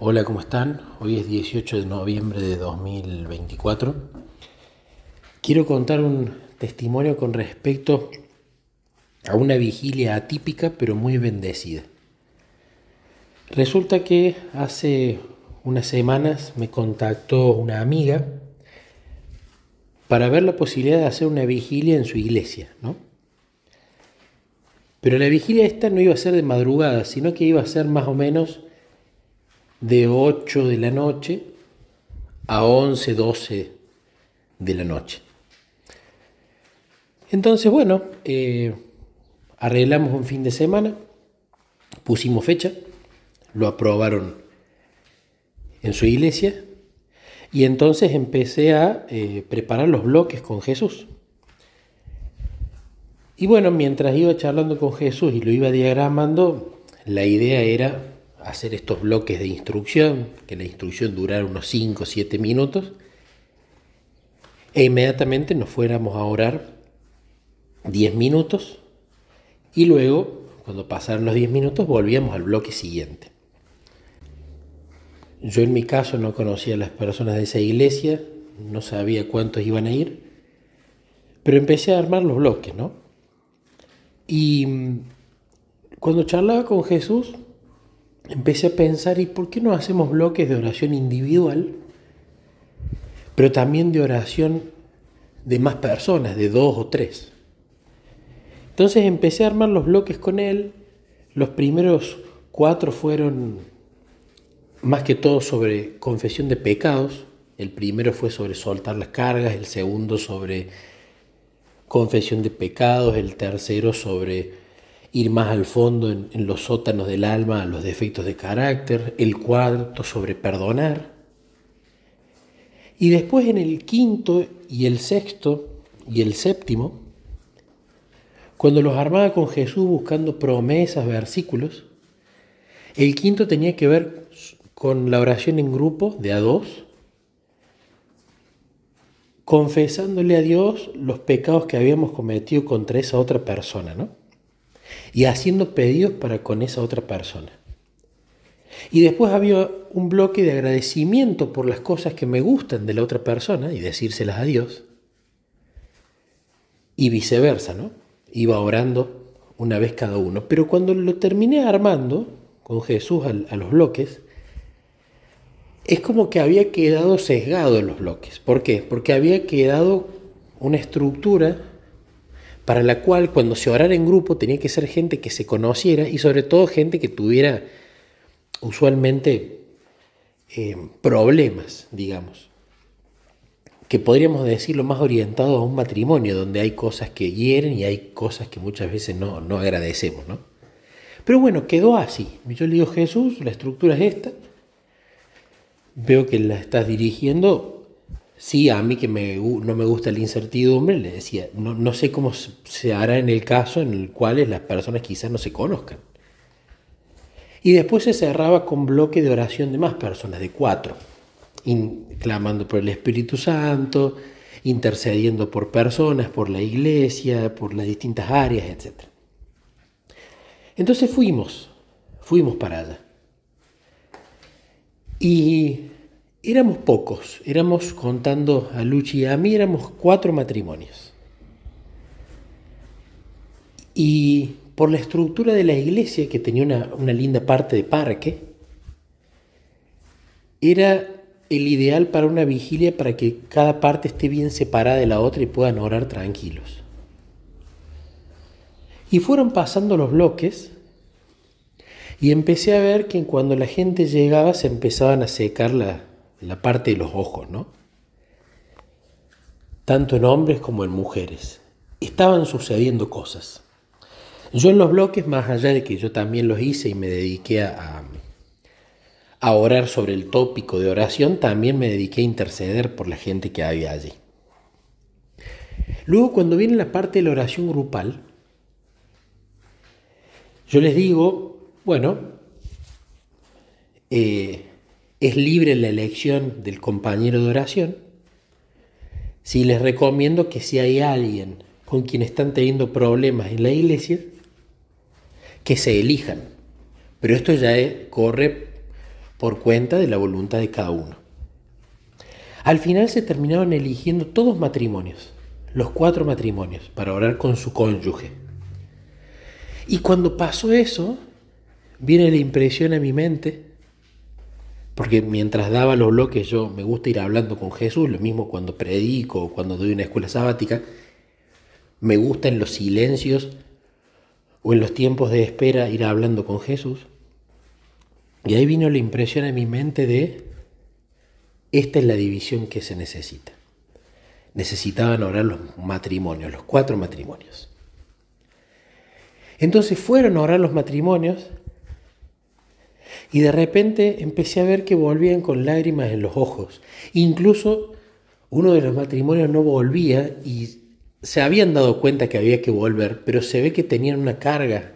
Hola, ¿cómo están? Hoy es 18 de noviembre de 2024. Quiero contar un testimonio con respecto a una vigilia atípica pero muy bendecida. Resulta que hace unas semanas me contactó una amiga para ver la posibilidad de hacer una vigilia en su iglesia, ¿no? Pero la vigilia esta no iba a ser de madrugada, sino que iba a ser más o menos de 8 de la noche a 11, 12 de la noche. Entonces, bueno, arreglamos un fin de semana, pusimos fecha, lo aprobaron en su iglesia y entonces empecé a preparar los bloques con Jesús. Y bueno, mientras iba charlando con Jesús y lo iba diagramando, la idea era hacer estos bloques de instrucción, que la instrucción durara unos 5 o 7 minutos, e inmediatamente nos fuéramos a orar 10 minutos y luego, cuando pasaron los 10 minutos, volvíamos al bloque siguiente. Yo en mi caso no conocía a las personas de esa iglesia, no sabía cuántos iban a ir, pero empecé a armar los bloques, ¿no? Y cuando charlaba con Jesús, empecé a pensar, ¿y por qué no hacemos bloques de oración individual, pero también de oración de más personas, de 2 o 3? Entonces empecé a armar los bloques con él. Los primeros 4 fueron más que todo sobre confesión de pecados. El primero fue sobre soltar las cargas, el segundo sobre confesión de pecados, el tercero sobre ir más al fondo en los sótanos del alma, a los defectos de carácter, el cuarto sobre perdonar. Y después en el quinto y el sexto y el séptimo, cuando los armaba con Jesús buscando promesas, versículos, el quinto tenía que ver con la oración en grupo de a dos, confesándole a Dios los pecados que habíamos cometido contra esa otra persona, ¿no? Y haciendo pedidos para con esa otra persona. Y después había un bloque de agradecimiento por las cosas que me gustan de la otra persona y decírselas a Dios. Y viceversa, ¿no? Iba orando una vez cada uno. Pero cuando lo terminé armando con Jesús a los bloques, es como que había quedado sesgado en los bloques. ¿Por qué? Porque había quedado una estructura para la cual cuando se orara en grupo tenía que ser gente que se conociera y sobre todo gente que tuviera usualmente problemas, digamos, que podríamos decirlo más orientado a un matrimonio donde hay cosas que hieren y hay cosas que muchas veces no agradecemos, ¿no? Pero bueno, quedó así. Yo le digo, Jesús, la estructura es esta, veo que la estás dirigiendo. Sí, a mí que no me gusta la incertidumbre, le decía, no sé cómo se hará en el caso en el cual las personas quizás no se conozcan. Y después se cerraba con bloque de oración de más personas, de 4, clamando por el Espíritu Santo, intercediendo por personas, por la iglesia, por las distintas áreas, etc. Entonces fuimos para allá. Y éramos pocos, éramos, contando a Luchi y a mí, éramos 4 matrimonios. Y por la estructura de la iglesia, que tenía una linda parte de parque, era el ideal para una vigilia para que cada parte esté bien separada de la otra y puedan orar tranquilos. Y fueron pasando los bloques y empecé a ver que cuando la gente llegaba se empezaban a secar la parte de los ojos, ¿no? Tanto en hombres como en mujeres. Estaban sucediendo cosas. Yo en los bloques, más allá de que yo también los hice y me dediqué a orar sobre el tópico de oración, también me dediqué a interceder por la gente que había allí. Luego, cuando viene la parte de la oración grupal, yo les digo, bueno, es libre la elección del compañero de oración. Sí, les recomiendo que si hay alguien con quien están teniendo problemas en la iglesia, que se elijan. Pero esto ya corre por cuenta de la voluntad de cada uno. Al final se terminaron eligiendo todos matrimonios, los 4 matrimonios, para orar con su cónyuge. Y cuando pasó eso, viene la impresión a mi mente, porque mientras daba los bloques yo me gusta ir hablando con Jesús, lo mismo cuando predico o cuando doy una escuela sabática, me gusta en los silencios o en los tiempos de espera ir hablando con Jesús. Y ahí vino la impresión a mi mente de, esta es la división que se necesita. Necesitaban orar los matrimonios, los 4 matrimonios. Entonces fueron a orar los matrimonios y de repente empecé a ver que volvían con lágrimas en los ojos. Incluso uno de los matrimonios no volvía y se habían dado cuenta que había que volver, pero se ve que tenían una carga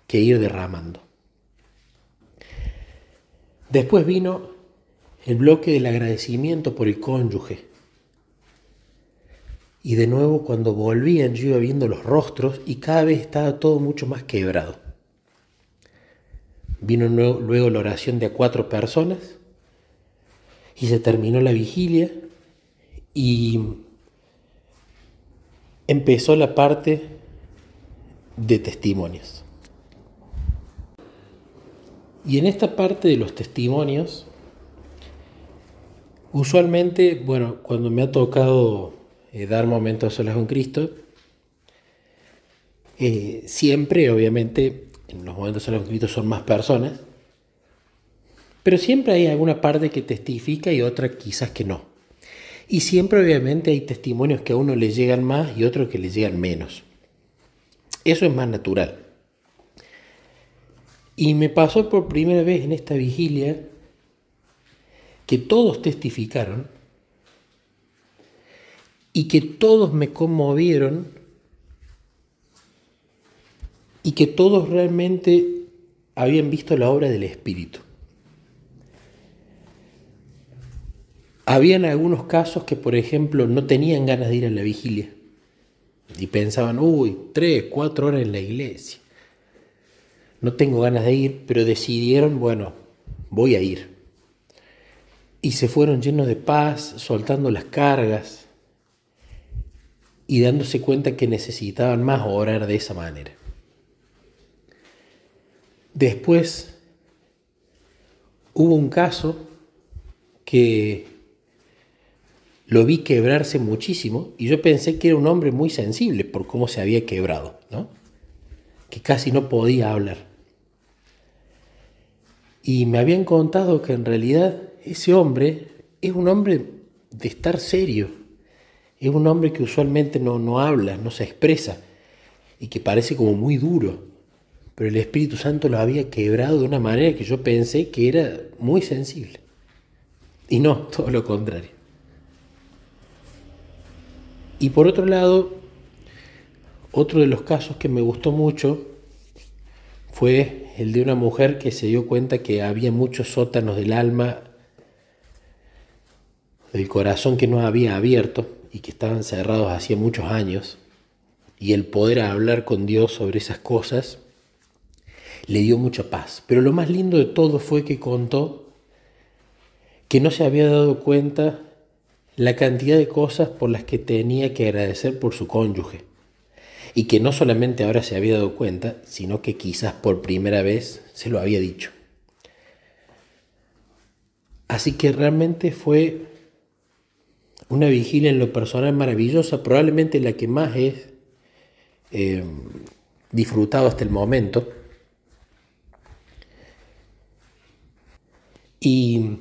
que ir derramando. Después vino el bloque del agradecimiento por el cónyuge. Y de nuevo cuando volvían yo iba viendo los rostros y cada vez estaba todo mucho más quebrado. Vino luego la oración de a 4 personas y se terminó la vigilia y empezó la parte de testimonios. Y en esta parte de los testimonios, usualmente, cuando me ha tocado dar momentos a solas con Cristo, siempre, obviamente, en los momentos a solas con Cristo son más personas, pero siempre hay alguna parte que testifica y otra quizás que no. Y siempre, obviamente, hay testimonios que a uno le llegan más y otros que le llegan menos. Eso es más natural. Y me pasó por primera vez en esta vigilia que todos testificaron y que todos me conmovieron y que todos realmente habían visto la obra del Espíritu. Habían algunos casos que, por ejemplo, no tenían ganas de ir a la vigilia y pensaban, 3, 4 horas en la iglesia. No tengo ganas de ir, pero decidieron, voy a ir. Y se fueron llenos de paz, soltando las cargas y dándose cuenta que necesitaban más orar de esa manera. Después hubo un caso que lo vi quebrarse muchísimo y yo pensé que era un hombre muy sensible por cómo se había quebrado, ¿no? Que casi no podía hablar. Y me habían contado que en realidad ese hombre es un hombre de estar serio. Es un hombre que usualmente no habla, no se expresa y que parece como muy duro. Pero el Espíritu Santo lo había quebrado de una manera que yo pensé que era muy sensible. Y no, todo lo contrario. Y por otro lado, otro de los casos que me gustó mucho fue el de una mujer que se dio cuenta que había muchos sótanos del alma, del corazón que no había abierto y que estaban cerrados hacía muchos años, y el poder hablar con Dios sobre esas cosas le dio mucha paz. Pero lo más lindo de todo fue que contó que no se había dado cuenta la cantidad de cosas por las que tenía que agradecer por su cónyuge. Y que no solamente ahora se había dado cuenta, sino que quizás por primera vez se lo había dicho. Así que realmente fue una vigilia en lo personal maravillosa, probablemente la que más he disfrutado hasta el momento. Y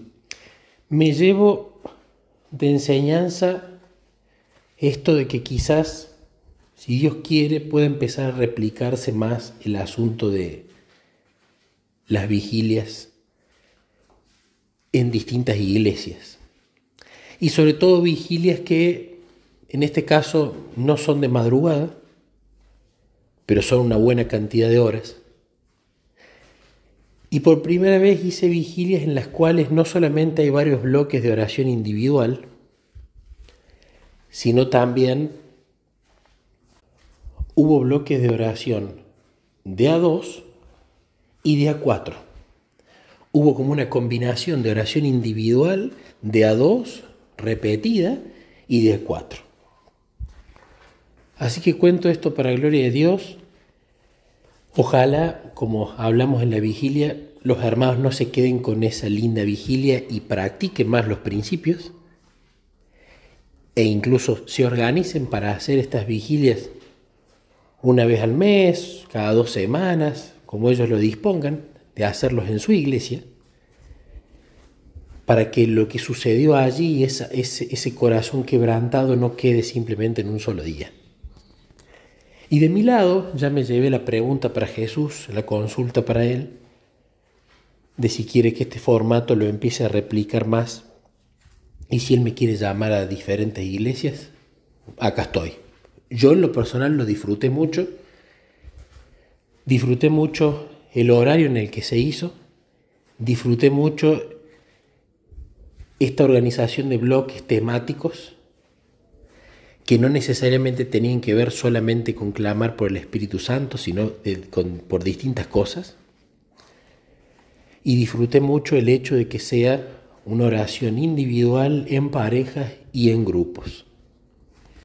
me llevo de enseñanza esto de que quizás, si Dios quiere, puede empezar a replicarse más el asunto de las vigilias en distintas iglesias. Y sobre todo vigilias que en este caso no son de madrugada, pero son una buena cantidad de horas. Y por primera vez hice vigilias en las cuales no solamente hay varios bloques de oración individual, sino también hubo bloques de oración de a 2 y de a 4. hubo como una combinación de oración individual, de a dos, repetida, y de a cuatro. Así que cuento esto para gloria de Dios. Ojalá, como hablamos en la vigilia, los hermanos no se queden con esa linda vigilia y practiquen más los principios, e incluso se organicen para hacer estas vigilias una vez al mes, cada 2 semanas, como ellos lo dispongan, de hacerlos en su iglesia, para que lo que sucedió allí, ese corazón quebrantado, no quede simplemente en un solo día. Y de mi lado ya me llevé la pregunta para Jesús, la consulta para Él, de si quiere que este formato lo empiece a replicar más, y si Él me quiere llamar a diferentes iglesias, acá estoy. Yo en lo personal lo disfruté mucho el horario en el que se hizo, disfruté mucho esta organización de bloques temáticos que no necesariamente tenían que ver solamente con clamar por el Espíritu Santo, sino por distintas cosas. Y disfruté mucho el hecho de que sea una oración individual, en parejas y en grupos.